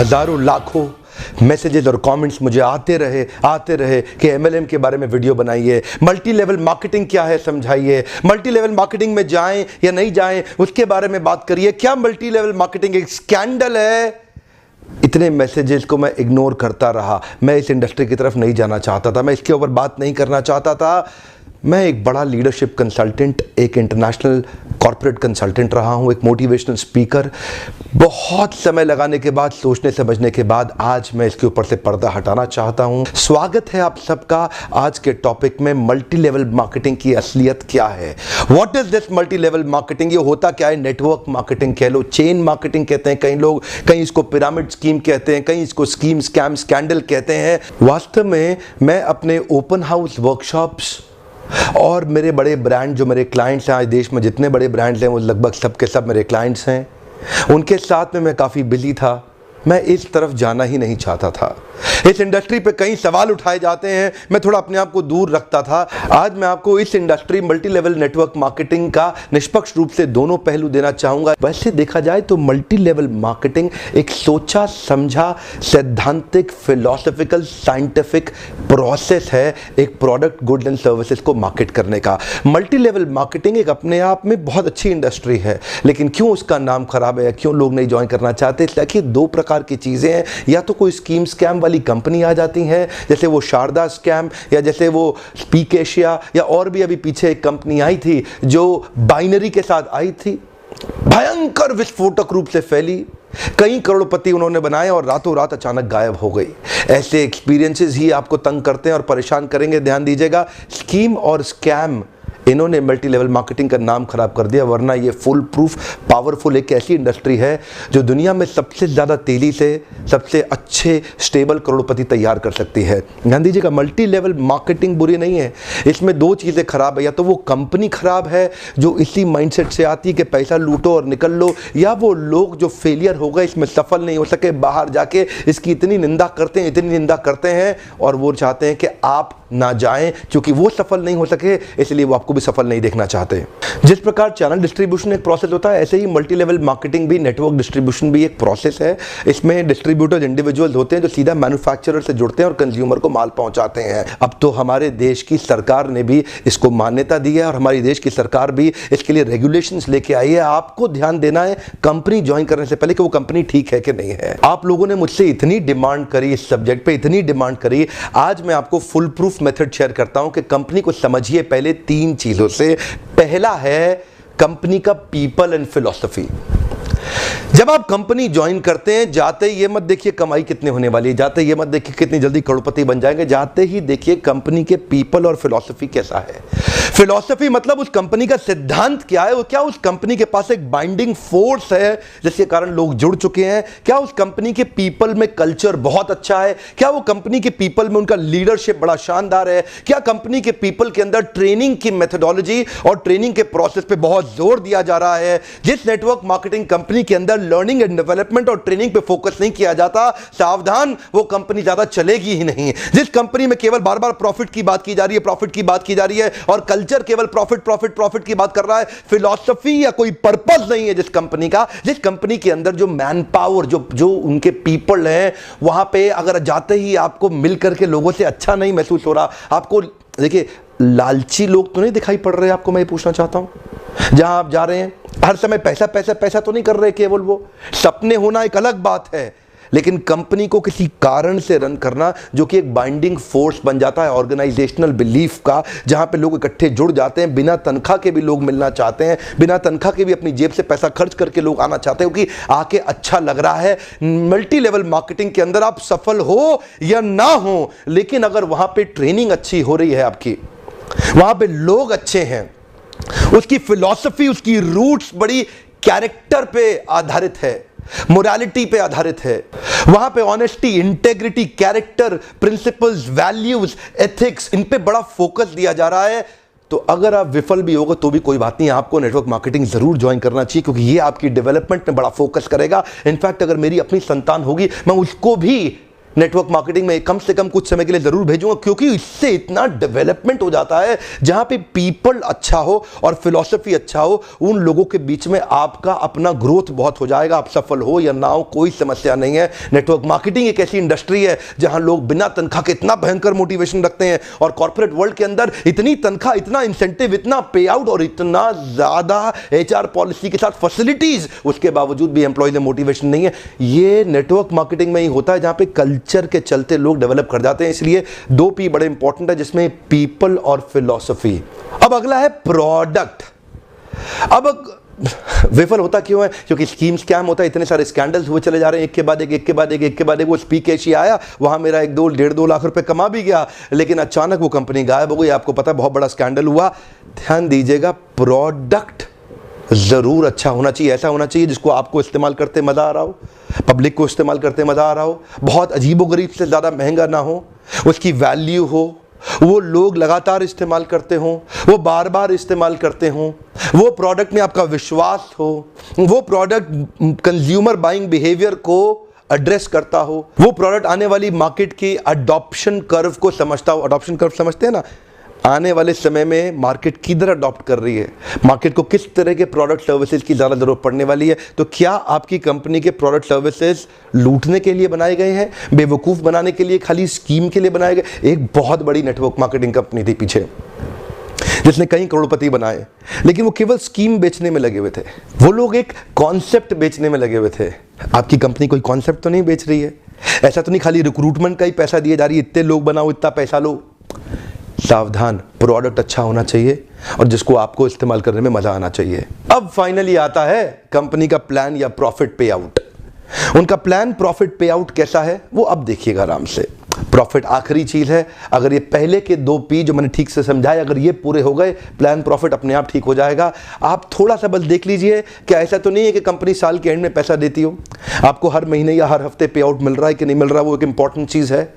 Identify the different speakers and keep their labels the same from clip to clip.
Speaker 1: हजारों लाखों मैसेजेस और कमेंट्स मुझे आते रहे कि एमएलएम के बारे में वीडियो बनाइए, मल्टी लेवल मार्केटिंग क्या है समझाइए, मल्टी लेवल मार्केटिंग में जाएं या नहीं जाएं उसके बारे में बात करिए, क्या मल्टी लेवल मार्केटिंग एक स्कैंडल है। इतने मैसेजेस को मैं इग्नोर करता रहा। मैं इस इंडस्ट्री की तरफ नहीं जाना चाहता था, मैं इसके ऊपर बात नहीं करना चाहता था। मैं एक बड़ा लीडरशिप कंसल्टेंट, एक इंटरनेशनल कॉर्पोरेट कंसल्टेंट रहा हूं, एक मोटिवेशनल स्पीकर। बहुत समय लगाने के बाद, सोचने समझने के बाद आज मैं इसके ऊपर से पर्दा हटाना चाहता हूं। स्वागत है आप सबका आज के टॉपिक में, मल्टी लेवल मार्केटिंग की असलियत क्या है। What is this multi level marketing? ये होता क्या है? नेटवर्क मार्केटिंग कह लो, चेन मार्केटिंग कहते हैं कई लोग, कहीं इसको पिरामिड स्कीम कहते हैं, कहीं इसको स्कीम स्कैम स्कैंडल कहते हैं। वास्तव में मैं अपने ओपन हाउस वर्कशॉप्स और मेरे बड़े ब्रांड जो मेरे क्लाइंट्स हैं, आज देश में जितने बड़े ब्रांड्स हैं वो लगभग सब के सब मेरे क्लाइंट्स हैं, उनके साथ में मैं काफ़ी बिजी था। मैं इस तरफ जाना ही नहीं चाहता था। इस इंडस्ट्री पे कई सवाल उठाए जाते हैं, मैं थोड़ा अपने आप को दूर रखता था। आज मैं आपको इस industry multi level network marketing का निष्पक्ष रूप से दोनों पहलू देना चाहूँगा। वैसे देखा जाए तो मल्टी लेवल मार्केटिंग एक सोचा समझा सैद्धांतिक फिलोसॉफिकल साइंटिफिक प्रोसेस है एक प्रोडक्ट गुड एंड सर्विसेज को मार्केट करने का। मल्टी लेवल मार्केटिंग एक अपने आप में बहुत अच्छी इंडस्ट्री है, लेकिन क्यों उसका नाम खराब है या क्यों लोग नहीं ज्वाइन करना चाहते? देखिए, दो प्रकार की चीजें हैं। या तो कोई स्कीम स्कैम वाली कंपनी आ जाती है, जैसे वो शारदा स्कैम या जैसे वो स्पीक एशिया, या और भी अभी पीछे एक कंपनी आई थी जो बाइनरी के साथ आई थी, भयंकर विस्फोटक रूप से फैली, कई करोड़पति उन्होंने बनाए और रातों रात अचानक गायब हो गई। ऐसे एक्सपीरियंसेस ही आपको तंग करते हैं और परेशान करेंगे। ध्यान दीजिएगा, स्कीम और स्कैम इन्होंने मल्टी लेवल मार्केटिंग का नाम खराब कर दिया, वरना ये फुल प्रूफ पावरफुल एक ऐसी इंडस्ट्री है जो दुनिया में सबसे ज़्यादा तेजी से सबसे अच्छे स्टेबल करोड़पति तैयार कर सकती है। ध्यान दीजिएगा, मल्टी लेवल मार्केटिंग बुरी नहीं है, इसमें दो चीज़ें खराब है। या तो वो कंपनी खराब है जो इसी माइंडसेट से आती है कि पैसा लूटो और निकल लो, या वो लोग जो फेलियर हो गए, इसमें सफल नहीं हो सके, बाहर जाके इसकी इतनी निंदा करते हैं और वो चाहते हैं कि आप ना जाएं, क्योंकि वो सफल नहीं हो सके इसलिए वो आपको भी सफल नहीं देखना चाहते। जिस प्रकार चैनल डिस्ट्रीब्यूशन एक प्रोसेस होता है, ऐसे ही मल्टी लेवल मार्केटिंग भी, नेटवर्क डिस्ट्रीब्यूशन भी एक प्रोसेस है। इसमें डिस्ट्रीब्यूटर्स इंडिविजुअल्स होते हैं जो सीधा मैन्युफैक्चरर से जुड़ते हैं और कंज्यूमर को माल पहुंचाते हैं। अब तो हमारे देश की सरकार ने भी इसको मान्यता दी है और हमारी देश की सरकार भी इसके लिए रेगुलेशंस लेके आई है। आपको ध्यान देना है कंपनी ज्वाइन करने से पहले कि वो कंपनी ठीक है कि नहीं है। आप लोगों ने मुझसे इतनी डिमांड करी, इस सब्जेक्ट पे इतनी डिमांड करी, आज मैं आपको फुल प्रूफ मेथड शेयर करता हूं कि कंपनी को समझिए पहले तीन चीजों से। पहला है कंपनी का पीपल एंड फिलॉसफी। जब आप कंपनी ज्वाइन करते हैं, जाते ही ये मत देखिए कमाई कितनी होने वाली है, जाते ही ये मत देखिए कितनी जल्दी करोड़पति बन जाएंगे, जाते ही देखिए कंपनी के पीपल और फिलॉसफी कैसा है। फिलॉसफी मतलब उस कंपनी का सिद्धांत क्या है, वो क्या उस कंपनी के पास एक बाइंडिंग फोर्स है जिसके कारण लोग जुड़ चुके हैं, क्या उस कंपनी के पीपल में कल्चर बहुत अच्छा है, क्या वो कंपनी के पीपल में उनका लीडरशिप बड़ा शानदार है, क्या कंपनी के पीपल के अंदर ट्रेनिंग की मेथोडोलॉजी और ट्रेनिंग के प्रोसेस पे बहुत जोर दिया जा रहा है। जिस नेटवर्क मार्केटिंग कंपनी के अंदर लर्निंग एंड डेवलपमेंट और ट्रेनिंग पे फोकस नहीं किया जाता, सावधान, वो कंपनी ज्यादा चलेगी ही नहीं। जिस कंपनी में केवल बार बार प्रॉफिट की बात की जा रही है, और कल्चर केवल प्रॉफिट की बात कर रहा है, फिलॉसफी या कोई पर्पस नहीं है जिस कंपनी का, जिस कंपनी के अंदर जो मैन पावर, जो उनके पीपल हैं, वहां पे अगर जाते ही आपको मिल करके लोगों से अच्छा नहीं महसूस हो रहा, आपको देखिए लालची लोग तो नहीं दिखाई पड़ रहे आपको, मैं ये पूछना चाहता हूं। जहां आप जा रहे हैं हर समय पैसा पैसा पैसा तो नहीं कर रहे केवल, वो सपने होना एक अलग बात है, लेकिन कंपनी को किसी कारण से रन करना जो कि एक बाइंडिंग फोर्स बन जाता है ऑर्गेनाइजेशनल बिलीफ का, जहां पे लोग इकट्ठे जुड़ जाते हैं, बिना तनख्वाह के भी लोग मिलना चाहते हैं, बिना तनख्वाह के भी अपनी जेब से पैसा खर्च करके लोग आना चाहते हैं क्योंकि आके अच्छा लग रहा है। मल्टी लेवल मार्केटिंग के अंदर आप सफल हो या ना हो, लेकिन अगर वहां पे ट्रेनिंग अच्छी हो रही है आपकी, वहां पे लोग अच्छे हैं, उसकी फिलॉसफी, उसकी रूट्स बड़ी कैरेक्टर पे आधारित है, मोरालिटी पे आधारित है, वहां पे honesty, integrity, character, principles, values, ethics, इन पे बड़ा फोकस दिया जा रहा है, तो अगर आप विफल भी होगा तो भी कोई बात नहीं, आपको नेटवर्क मार्केटिंग जरूर ज्वाइन करना चाहिए क्योंकि ये आपकी डेवलपमेंट में बड़ा फोकस करेगा। इनफैक्ट अगर मेरी अपनी संतान होगी, मैं उसको भी नेटवर्क मार्केटिंग में कम से कम कुछ समय के लिए जरूर भेजूंगा, क्योंकि इससे इतना डेवलपमेंट हो जाता है। जहां पे पीपल अच्छा हो और फिलॉसफी अच्छा हो, उन लोगों के बीच में आपका अपना ग्रोथ बहुत हो जाएगा। आप सफल हो या ना हो, कोई समस्या नहीं है। नेटवर्क मार्केटिंग एक ऐसी इंडस्ट्री है जहां लोग बिना तनख्वाह के इतना भयंकर मोटिवेशन रखते हैं, और कॉर्पोरेट वर्ल्ड के अंदर इतनी तनख्वाह, इतना इंसेंटिव, इतना पे आउट और इतना ज्यादा एचआर पॉलिसी के साथ फैसिलिटीज, उसके बावजूद भी एम्प्लॉय में मोटिवेशन नहीं है। ये नेटवर्क मार्केटिंग में ही होता है, जहां पे कल्चर के चलते लोग डेवलप कर जाते हैं। इसलिए 2 P बड़े इंपॉर्टेंट है, जिसमें पीपल और फिलॉसफी। अब अगला है प्रोडक्ट। अब विफल होता क्यों है? क्योंकि स्कीम स्कैम होता है, इतने सारे स्कैंडल्स हुए चले जा रहे हैं, एक के बाद एक, एक के बाद एक, एक के बाद एक। वो स्पीक एशिया आया, वहां मेरा 1-2 लाख रुपए कमा भी गया, लेकिन अचानक वो कंपनी गायब हो गई। आपको पता है, बहुत बड़ा स्कैंडल हुआ। ध्यान दीजिएगा, प्रोडक्ट जरूर अच्छा होना चाहिए। ऐसा होना चाहिए जिसको आपको इस्तेमाल करते मजा आ रहा हो, पब्लिक को इस्तेमाल करते मजा आ रहा हो, बहुत अजीबोगरीब से ज्यादा महंगा ना हो, उसकी वैल्यू हो, वो लोग लगातार इस्तेमाल करते हों, वो बार बार इस्तेमाल करते हों, वो प्रोडक्ट में आपका विश्वास हो, वो प्रोडक्ट कंज्यूमर बाइंग बिहेवियर को एड्रेस करता हो, वो प्रोडक्ट आने वाली मार्केट की अडॉप्शन कर्व को समझता हो। अडॉप्शन कर्व समझते हैं ना? आने वाले समय में मार्केट किधर अडॉप्ट कर रही है, मार्केट को किस तरह के प्रोडक्ट सर्विसेज की ज़्यादा ज़रूरत पड़ने वाली है। तो क्या आपकी कंपनी के प्रोडक्ट सर्विसेज लूटने के लिए बनाए गए हैं, बेवकूफ़ बनाने के लिए, खाली स्कीम के लिए बनाए गए? एक बहुत बड़ी नेटवर्क मार्केटिंग कंपनी थी पीछे, जिसने कई करोड़पति बनाए, लेकिन वो केवल स्कीम बेचने में लगे हुए थे। वो लोग एक कॉन्सेप्ट बेचने में लगे हुए थे। आपकी कंपनी कोई कॉन्सेप्ट तो नहीं बेच रही है, ऐसा तो नहीं खाली रिक्रूटमेंट का ही पैसा दिया जा रही है, इतने लोग बनाओ, इतना पैसा लो। सावधान, प्रोडक्ट अच्छा होना चाहिए और जिसको आपको इस्तेमाल करने में मजा आना चाहिए। अब फाइनली आता है कंपनी का प्लान या प्रॉफिट पे आउट। उनका प्लान प्रॉफिट पे आउट कैसा है वो अब देखिएगा आराम से। प्रॉफिट आखिरी चीज है। अगर ये पहले के 2 P जो मैंने ठीक से समझाए, अगर ये पूरे हो गए, प्लान प्रॉफिट अपने आप ठीक हो जाएगा। आप थोड़ा सा बस देख लीजिए कि ऐसा तो नहीं है कि कंपनी साल के एंड में पैसा देती हो, आपको हर महीने या हर हफ्ते पे आउट मिल रहा है कि नहीं मिल रहा, वो एक इंपॉर्टेंट चीज है।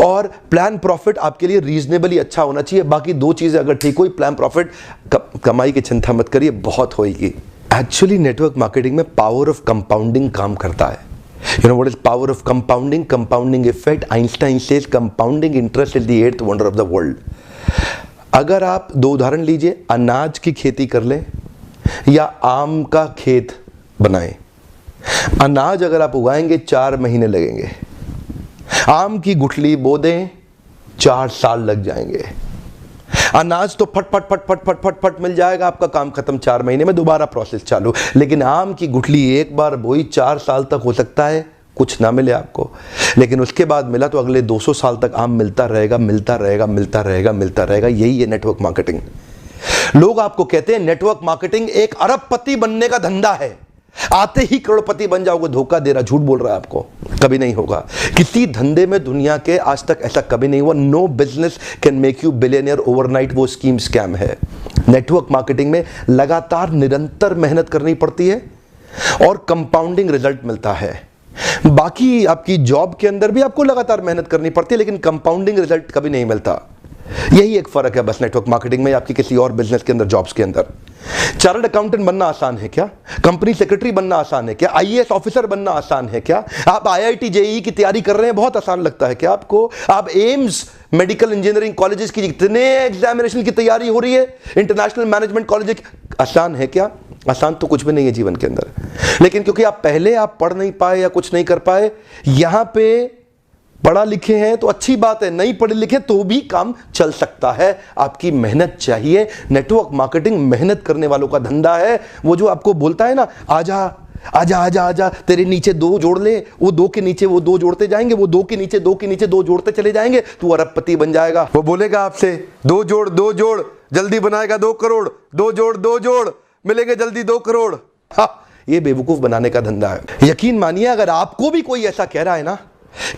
Speaker 1: और प्लान प्रॉफिट आपके लिए रीजनेबली अच्छा होना चाहिए। बाकी 2 चीजें अगर ठीक हुई, प्लान प्रॉफिट, कमाई की चिंता मत करिए, बहुत होगी। एक्चुअली नेटवर्क मार्केटिंग में पावर ऑफ कंपाउंडिंग काम करता है। You know what is power of compounding? Compounding effect. Einstein says compounding interest is the 8th wonder of the world. अगर आप 2 उदाहरण लीजिए, अनाज की खेती कर लें या आम का खेत बनाएं। अनाज अगर आप उगाएंगे 4 महीने लगेंगे, आम की गुठली बो दें 4 साल लग जाएंगे। अनाज तो फट फट फट फट फट फट फट मिल जाएगा, आपका काम खत्म, 4 महीने में दोबारा प्रोसेस चालू। लेकिन आम की गुठली एक बार बोई, 4 साल तक हो सकता है कुछ ना मिले आपको, लेकिन उसके बाद मिला तो अगले 200 साल तक आम मिलता रहेगा, मिलता रहेगा, मिलता रहेगा, मिलता रहेगा। यही है नेटवर्क मार्केटिंग। लोग आपको कहते हैं नेटवर्क मार्केटिंग एक अरबपति बनने का धंधा है, आते ही करोड़पति बन जाओगे। धोखा दे रहा, झूठ बोल रहा है आपको, कभी नहीं होगा। किसी धंधे में दुनिया के आज तक ऐसा कभी नहीं हुआ। No business can make you billionaire overnight, वो स्कीम स्कैम है। नेटवर्क मार्केटिंग में लगातार निरंतर मेहनत करनी पड़ती है और कंपाउंडिंग रिजल्ट मिलता है। बाकी आपकी जॉब के अंदर भी आपको लगातार मेहनत करनी पड़ती है, लेकिन कंपाउंडिंग रिजल्ट कभी नहीं मिलता। यही एक फर्क है बस नेटवर्क मार्केटिंग में आपकी किसी और बिजनेस के अंदर, जॉब्स के अंदर। चार्टर्ड अकाउंटेंट बनना आसान है क्या? कंपनी सेक्रेटरी बनना आसान है क्या? आईएएस ऑफिसर बनना आसान है क्या? आप आईआईटी जेईई की तैयारी कर रहे हैं, बहुत आसान लगता है क्या आपको? आप एम्स मेडिकल इंजीनियरिंग कॉलेजेस की जितने एग्जामिनेशन की तैयारी हो रही है, इंटरनेशनल मैनेजमेंट कॉलेज, आसान है क्या? आसान तो कुछ भी नहीं है जीवन के अंदर। लेकिन क्योंकि आप पहले पढ़ नहीं पाए या कुछ नहीं कर पाए, यहां पे पढ़ा लिखे हैं तो अच्छी बात है, नहीं पढ़े लिखे तो भी काम चल सकता है। आपकी मेहनत चाहिए। नेटवर्क मार्केटिंग मेहनत करने वालों का धंधा है। वो जो आपको बोलता है ना, आजा आजा आजा आजा, तेरे नीचे 2 जोड़ ले, वो 2 के नीचे वो 2 जोड़ते जाएंगे, वो 2 के नीचे 2 के नीचे 2 जोड़ते चले जाएंगे, तू अरबपति बन जाएगा। वो बोलेगा आपसे 2 जोड़ 2 जोड़, जल्दी बनाएगा 2 करोड़, 2 जोड़ 2 जोड़, मिलेंगे जल्दी 2 करोड़। हाँ, ये बेवकूफ बनाने का धंधा है। यकीन मानिए, अगर आपको भी कोई ऐसा कह रहा है ना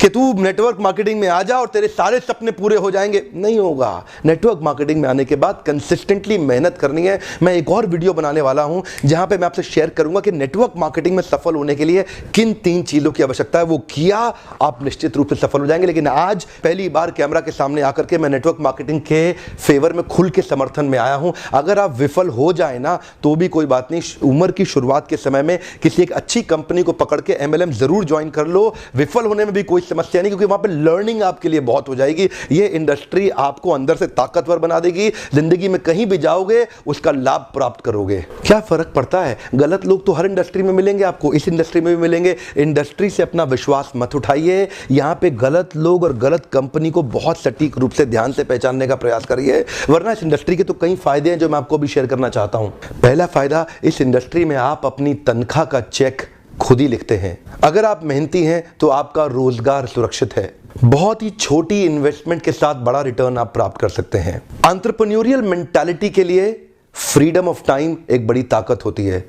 Speaker 1: कि तू नेटवर्क मार्केटिंग में आ जा और तेरे सारे सपने पूरे हो जाएंगे, नहीं होगा। नेटवर्क मार्केटिंग में आने के बाद कंसिस्टेंटली मेहनत करनी है। मैं एक और वीडियो बनाने वाला हूं जहां पे मैं आपसे शेयर करूंगा कि नेटवर्क मार्केटिंग में सफल होने के लिए किन 3 चीजों की आवश्यकता है। वो किया, आप निश्चित रूप से सफल हो जाएंगे। लेकिन आज पहली बार कैमरा के सामने आकर के मैं नेटवर्क मार्केटिंग के फेवर में खुल के समर्थन में आया हूं। अगर आप विफल हो जाए ना तो भी कोई बात नहीं, उम्र की शुरुआत के समय में किसी एक अच्छी कंपनी को पकड़ के MLM जरूर ज्वाइन कर लो। विफल होने में भी कोई समस्या नहीं, क्योंकि वहां पे लर्निंग आपके लिए बहुत हो जाएगी। ये इंडस्ट्री आपको अंदर से ताकतवर बना देगी, जिंदगी में कहीं भी जाओगे उसका लाभ प्राप्त करोगे। क्या फर्क पड़ता है, गलत लोग तो हर इंडस्ट्री में मिलेंगे आपको, इस इंडस्ट्री में भी मिलेंगे। इंडस्ट्री से अपना विश्वास मत उठाइए, यहां पे गलत लोग और गलत कंपनी को बहुत सटीक रूप से ध्यान से पहचानने का प्रयास करिए, वरना इस इंडस्ट्री के तो कई फायदे हैं जो मैं आपको भी शेयर करना चाहता हूं। पहला फायदा, इस इंडस्ट्री में आप अपनी तनख्वाह का चेक खुद ही लिखते हैं। अगर आप मेहनती हैं तो आपका रोजगार सुरक्षित है। बहुत ही छोटी इन्वेस्टमेंट के साथ बड़ा रिटर्न आप प्राप्त कर सकते हैं। एंटरप्रेन्योरियल मेंटालिटी के लिए फ्रीडम ऑफ टाइम एक बड़ी ताकत होती है।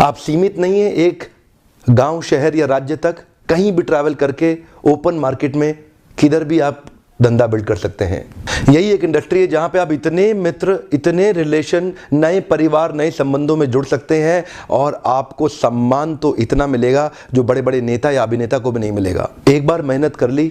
Speaker 1: आप सीमित नहीं है एक गांव, शहर या राज्य तक, कहीं भी ट्रैवल करके ओपन मार्केट में किधर भी आप धंधा बिल्ड कर सकते हैं। यही एक इंडस्ट्री है जहां पे आप इतने मित्र, इतने रिलेशन, नए परिवार, नए संबंधों में जुड़ सकते हैं और आपको सम्मान तो इतना मिलेगा जो बड़े बड़े नेता या अभिनेता को भी नहीं मिलेगा। एक बार मेहनत कर ली,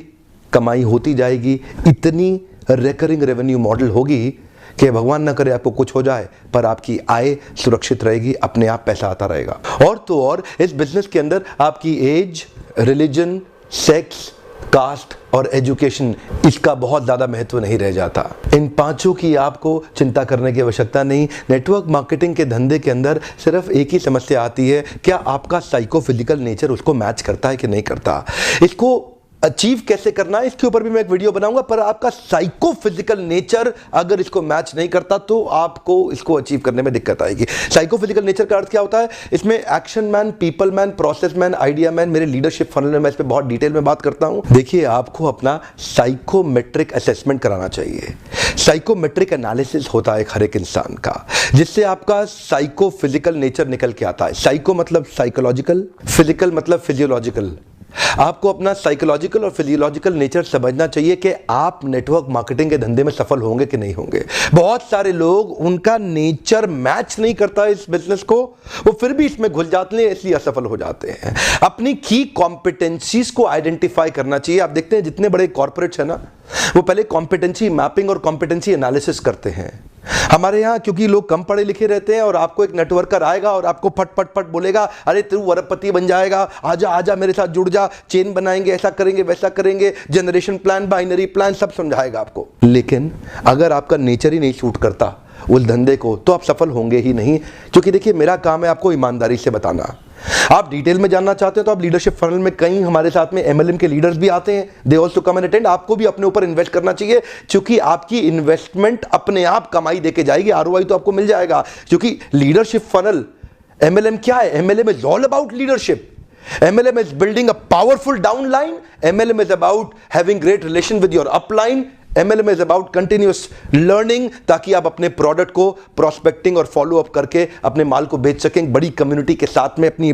Speaker 1: कमाई होती जाएगी। इतनी रिकरिंग रेवेन्यू मॉडल होगी कि भगवान ना करे आपको कुछ हो जाए, पर आपकी आय सुरक्षित रहेगी, अपने आप पैसा आता रहेगा। और तो और इस बिजनेस के अंदर आपकी एज, रिलीजन, सेक्स, कास्ट और एजुकेशन, इसका बहुत ज्यादा महत्व नहीं रह जाता। इन पांचों की आपको चिंता करने की आवश्यकता नहीं। नेटवर्क मार्केटिंग के धंधे के अंदर सिर्फ एक ही समस्या आती है, क्या आपका साइको फिजिकल नेचर उसको मैच करता है कि नहीं करता। इसको अचीव कैसे करना है इसके ऊपर भी मैं एक वीडियो बनाऊंगा, पर आपका साइको फिजिकल नेचर अगर इसको मैच नहीं करता तो आपको इसको अचीव करने में दिक्कत आएगी। साइको फिजिकल नेचर का अर्थ क्या होता है, इसमें action man, people man, process man, idea man, मेरे लीडरशिप फनल में मैं इस पर बहुत डिटेल में बात करता हूं। देखिए, आपको अपना साइकोमेट्रिक असेसमेंट कराना चाहिए। साइकोमेट्रिक एनालिसिस होता है हर एक इंसान का, जिससे आपका साइको फिजिकल नेचर निकल के आता है। साइको मतलब साइकोलॉजिकल, फिजिकल मतलब फिजियोलॉजिकल। आपको अपना साइकोलॉजिकल और फिजियोलॉजिकल नेचर समझना चाहिए कि आप नेटवर्क मार्केटिंग के धंधे में सफल होंगे कि नहीं होंगे। बहुत सारे लोग, उनका नेचर मैच नहीं करता इस बिजनेस को, वो फिर भी इसमें घुल जाते हैं, इसलिए असफल हो जाते हैं। अपनी की कॉम्पिटेंसीज को आइडेंटिफाई करना चाहिए। आप देखते हैं जितने बड़े कॉर्पोरेट्स हैं ना, वो पहले कॉम्पिटेंसी मैपिंग और कॉम्पिटेंसी एनालिसिस करते हैं। हमारे यहाँ क्योंकि लोग कम पढ़े लिखे रहते हैं और आपको एक नेटवर्कर आएगा और आपको फट फट फट बोलेगा, अरे तू अरबपति बन जाएगा, आजा आजा मेरे साथ जुड़ जा, चेन बनाएंगे, ऐसा करेंगे, वैसा करेंगे, जनरेशन प्लान, बाइनरी प्लान, सब समझाएगा आपको। लेकिन अगर आपका नेचर ही नहीं सूट करता उस धंधे को, तो आप सफल होंगे ही नहीं। क्योंकि देखिए, मेरा काम है आपको ईमानदारी से बताना। आप डिटेल में जानना चाहते हैं तो आप लीडरशिप फनल में, कई हमारे साथ में एमएलएम के लीडर्स भी आते हैं, they also come and attend. आपको भी अपने ऊपर इन्वेस्ट करना चाहिए, क्योंकि आपकी इन्वेस्टमेंट अपने आप कमाई देके जाएगी, आरओआई तो आपको मिल जाएगा। क्योंकि लीडरशिप फनल, एमएलएम क्या है, MLM is all about leadership. MLM is building a powerful downline. MLM is about having great relation with your upline. MLM is about continuous learning, ताकि आप अपने प्रोडक्ट को प्रोस्पेक्टिंग और फॉलो अप करके अपने माल को बेच सकें बड़ी कम्युनिटी के साथ में, अपनी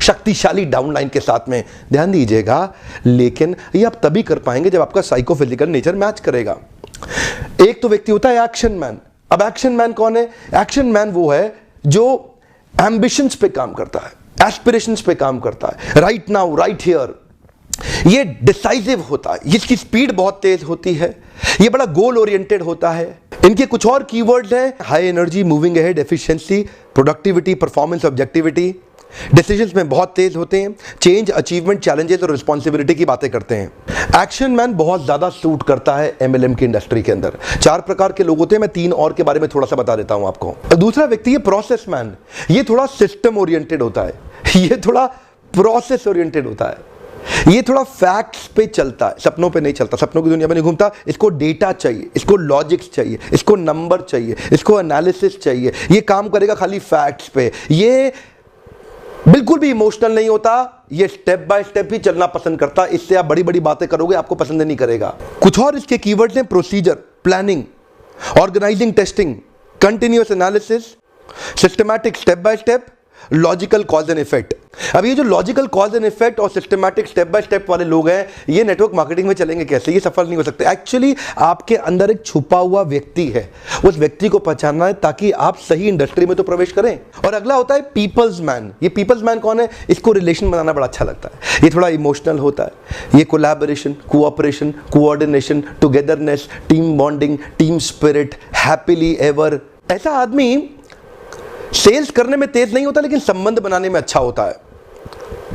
Speaker 1: शक्तिशाली डाउनलाइन के साथ में। ध्यान दीजिएगा, लेकिन ये आप तभी कर पाएंगे जब आपका साइको फिजिकल नेचर मैच करेगा। एक तो व्यक्ति होता है एक्शन मैन। अब एक्शन मैन कौन है? एक्शन मैन वो है जो एम्बिशंस पे काम करता है, एस्पिरेशंस पे काम करता है, राइट नाउ, राइट हियर। ये डिसाइसिव होता है, इसकी स्पीड बहुत तेज होती है, ये बड़ा गोल ओरिएंटेड होता है। इनके कुछ और कीवर्ड्स हैं, high energy, moving ahead, efficiency, productivity, performance, objectivity. Decisions में बहुत तेज होते हैं, चेंज, अचीवमेंट, चैलेंजेस और रिस्पॉन्सिबिलिटी की बातें करते हैं। एक्शन मैन बहुत ज्यादा सूट करता है एमएलएम की इंडस्ट्री के अंदर। 4 प्रकार के लोग होते हैं, मैं 3 और के बारे में थोड़ा सा बता देता हूं आपको। दूसरा व्यक्ति है प्रोसेस मैन। ये थोड़ा सिस्टम ओरिएंटेड होता है, ये थोड़ा प्रोसेस ओरिएंटेड होता है, ये थोड़ा फैक्ट्स पे चलता है, सपनों पे नहीं चलता, सपनों की दुनिया में नहीं घूमता। इसको डेटा चाहिए, इसको लॉजिक्स चाहिए, इसको नंबर चाहिए, इसको एनालिसिस चाहिए। ये काम करेगा खाली फैक्ट्स पे, ये बिल्कुल भी इमोशनल नहीं होता, ये स्टेप बाय स्टेप ही चलना पसंद करता। इससे आप बड़ी बड़ी बातें करोगे, आपको पसंद नहीं करेगा। कुछ और इसके कीवर्ड्स हैं, procedure, planning, organising, testing, continuous analysis, systematic step by step, logical cause and effect. अब ये जो लॉजिकल कॉज एंड इफेक्ट और सिस्टमैटिक स्टेप बाय स्टेप वाले लोग हैं, ये नेटवर्क मार्केटिंग में चलेंगे कैसे? ये सफल नहीं हो सकते। एक्चुअली आपके अंदर एक छुपा हुआ व्यक्ति है, उस व्यक्ति को पहचानना है ताकि आप सही इंडस्ट्री में तो प्रवेश करें। और अगला होता है पीपल्स मैन। ये पीपल्स मैन कौन है? इसको रिलेशन बनाना बड़ा अच्छा लगता है, ये थोड़ा इमोशनल होता है, ये collaboration, cooperation, coordination, togetherness, team bonding, team spirit, happily ever. ऐसा आदमी सेल्स करने में तेज नहीं होता, लेकिन संबंध बनाने में अच्छा होता है।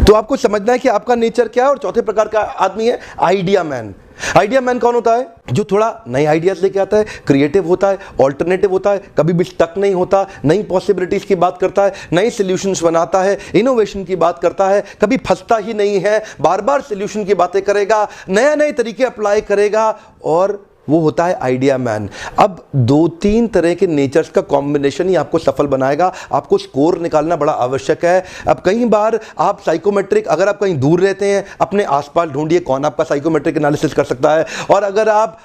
Speaker 1: तो आपको समझना है कि आपका नेचर क्या है। और चौथे प्रकार का आदमी है आइडिया मैन। आइडिया मैन कौन होता है? जो थोड़ा नए आइडियाज लेके आता है, क्रिएटिव होता है, ऑल्टरनेटिव होता है, कभी भी स्टक नहीं होता, नई पॉसिबिलिटीज की बात करता है, नए सॉल्यूशंस बनाता है, इनोवेशन की बात करता है, कभी फंसता ही नहीं है, बार बार सॉल्यूशन की बातें करेगा, नए नए तरीके अप्लाई करेगा, और वो होता है आइडिया मैन। अब 2-3 तरह के नेचर्स का कॉम्बिनेशन ही आपको सफल बनाएगा। आपको स्कोर निकालना बड़ा आवश्यक है। अब कई बार आप साइकोमेट्रिक, अगर आप कहीं दूर रहते हैं, अपने आसपास ढूंढिए कौन आपका साइकोमेट्रिक एनालिसिस कर सकता है। और अगर आप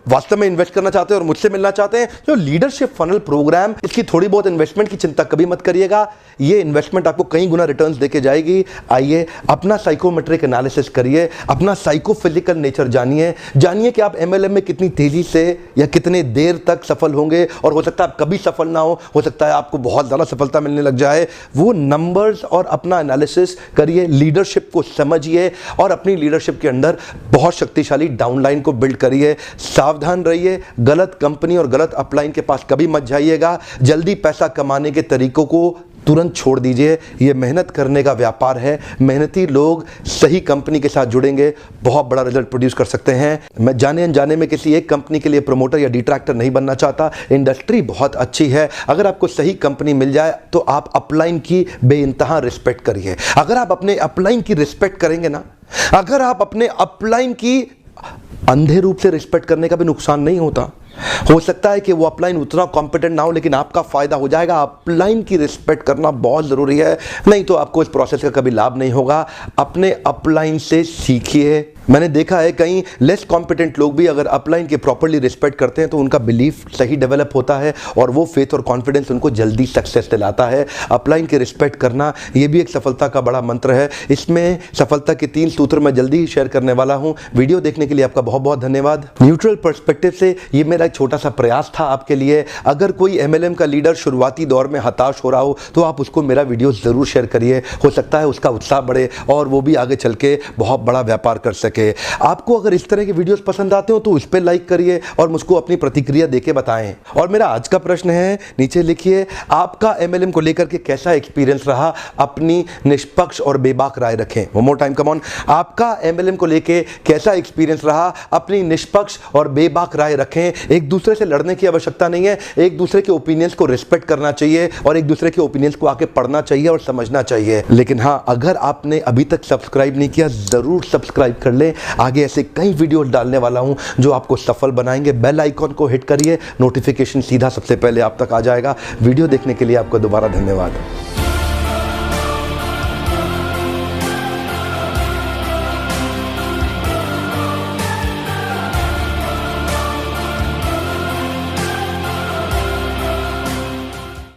Speaker 1: वास्तव में इन्वेस्ट करना चाहते हैं और मुझसे मिलना चाहते हैं, जो लीडरशिप फनल प्रोग्राम, इसकी थोड़ी बहुत इन्वेस्टमेंट की चिंता कभी मत करिएगा। ये इन्वेस्टमेंट आपको कई गुना रिटर्न्स देके जाएगी। आइए अपना साइकोमेट्रिक एनालिसिस करिए, अपना साइकोफिजिकल नेचर जानिए कि आप एमएलएम में कितनी तेजी से या कितने देर तक सफल होंगे। और हो सकता है आप कभी सफल ना हो सकता है आपको बहुत ज़्यादा सफलता मिलने लग जाए। वो नंबर्स और अपना एनालिसिस करिए, लीडरशिप को समझिए और अपनी लीडरशिप के अंदर बहुत शक्तिशाली डाउनलाइन को बिल्ड करिए। सावधान रहिए, गलत कंपनी और गलत अपलाइन के पास कभी मत जाइएगा। जल्दी पैसा कमाने के तरीकों को तुरंत छोड़ दीजिए। ये मेहनत करने का व्यापार है। मेहनती लोग सही कंपनी के साथ जुड़ेंगे, बहुत बड़ा रिजल्ट प्रोड्यूस कर सकते हैं। मैं जाने अनजाने में किसी एक कंपनी के लिए प्रमोटर या डिट्रैक्टर नहीं बनना चाहता। इंडस्ट्री बहुत अच्छी है। अगर आपको सही कंपनी मिल जाए तो आप अपलाइन की बेइंतहा रिस्पेक्ट करिए। अगर आप अपने अपलाइन की रिस्पेक्ट करेंगे ना, अगर आप अपने अपलाइन की अंधे रूप से रिस्पेक्ट करने का भी नुकसान नहीं होता। हो सकता है कि वो अपलाइन उतना कॉम्पिटेंट ना हो, लेकिन आपका फायदा हो जाएगा। अपलाइन की रिस्पेक्ट करना बहुत जरूरी है, नहीं तो आपको इस प्रोसेस का कभी लाभ नहीं होगा। अपने अपलाइन से सीखिए। मैंने देखा है कई लेस कॉम्पिटेंट लोग भी अगर अपलाइन के प्रॉपर्ली रिस्पेक्ट करते हैं तो उनका बिलीफ सही डेवलप होता है और वो फेथ और कॉन्फिडेंस उनको जल्दी सक्सेस दिलाता है। अपलाइन के रिस्पेक्ट करना ये भी एक सफलता का बड़ा मंत्र है। इसमें सफलता के 3 सूत्र मैं जल्दी ही शेयर करने वाला हूं। वीडियो देखने के लिए आपका बहुत बहुत धन्यवाद। न्यूट्रल पर्सपेक्टिव से ये मेरा एक छोटा सा प्रयास था आपके लिए। अगर कोई एमएलएम का लीडर शुरुआती दौर में हताश हो रहा हो तो आप उसको मेरा वीडियो जरूर शेयर करिए। हो सकता है उसका उत्साह बढ़े और वो भी आगे चल के बहुत बड़ा व्यापार कर सके। आपको अगर इस तरह के वीडियोस पसंद आते हो तो उस पर लाइक करिए और मुझको अपनी प्रतिक्रिया देके बताएं। और मेरा आज का प्रश्न है, नीचे लिखिए, आपका एमएलएम को लेकर के कैसा एक्सपीरियंस रहा? अपनी निष्पक्ष और बेबाक राय रखें। One more time, come on. आपका एमएलएम को लेकर कैसा एक्सपीरियंस रहा? अपनी निष्पक्ष और बेबाक राय रखें। एक दूसरे से लड़ने की आवश्यकता नहीं है। एक दूसरे के ओपिनियंस को रिस्पेक्ट करना चाहिए और एक दूसरे के ओपिनियंस को आके पढ़ना चाहिए और समझना चाहिए। लेकिन हाँ, अगर आपने अभी तक सब्सक्राइब नहीं किया, जरूर सब्सक्राइब कर लें। आगे ऐसे कई वीडियोस डालने वाला हूं जो आपको सफल बनाएंगे। बेल आइकॉन को हिट करिए, नोटिफिकेशन सीधा सबसे पहले आप तक आ जाएगा। वीडियो देखने के लिए आपका दोबारा धन्यवाद।